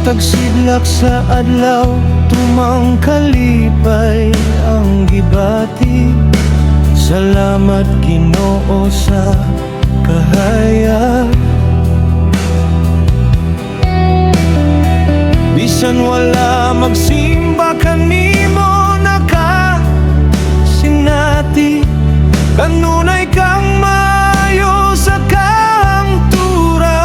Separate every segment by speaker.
Speaker 1: tagsidlak sa adlaw, tumang kalipay ang gibati. Salamat Ginoo sa kahayag. Bisan wala magsimba kanimo nakasinati, kanunay kang maayo sa kaangturan.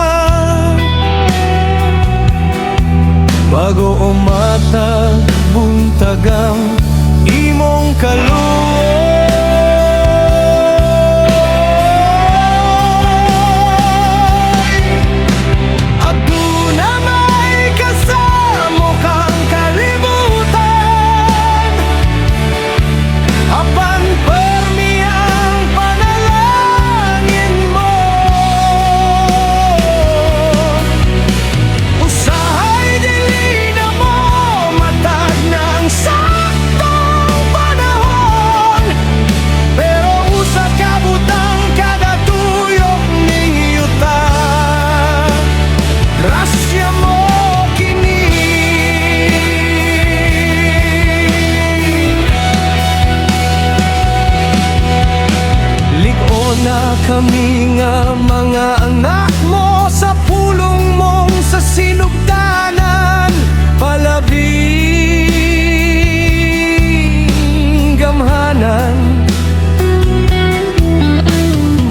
Speaker 1: Bago umatag buntagang imong kaluoy, na kami nga mga anak mo sa pulong mong sa sinugdanan. Palabing gamhanan,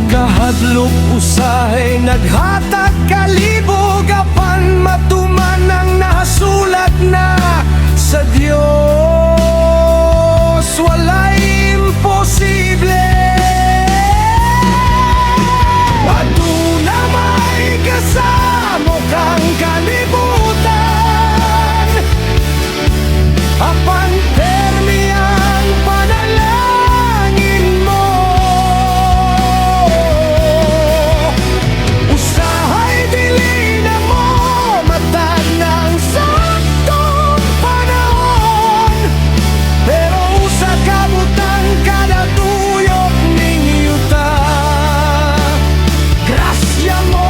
Speaker 1: kahadlok usahay naghatag kalibog, apan matuman ang nahasulat na sa Dios. Walay imposible. Kasamo kang kalibutan, apan permi ang panalangin mo. Usahay dili na mo matag ng saktong panahon, pero usa kabutang kada tuyok ning yuta. Grasya mo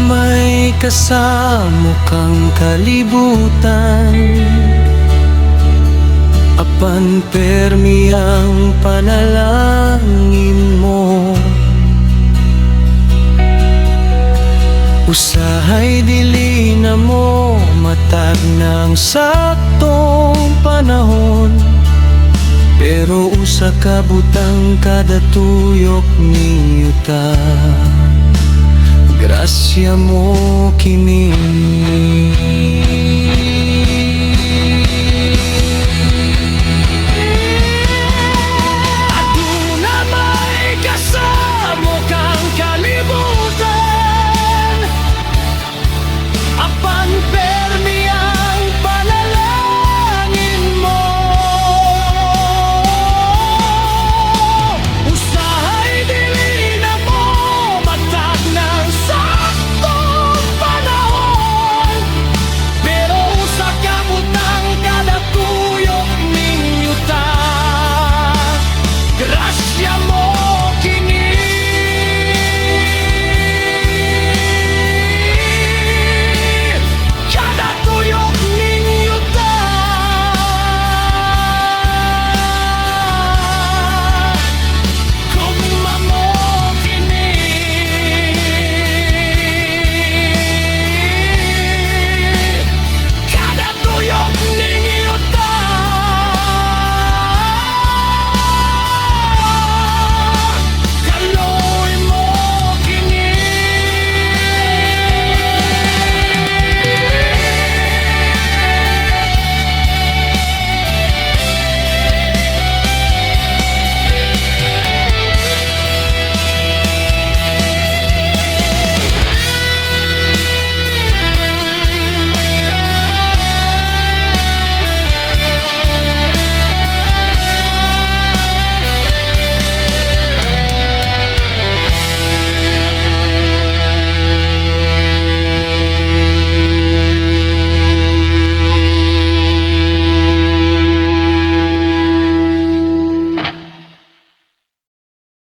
Speaker 1: may kasamo kang kalibutan, apan permi ang panalangin mo. Usahay dili na mo matag ng saktong panahon, pero usa ka butang kada tuyok ning yuta. grasya mo kini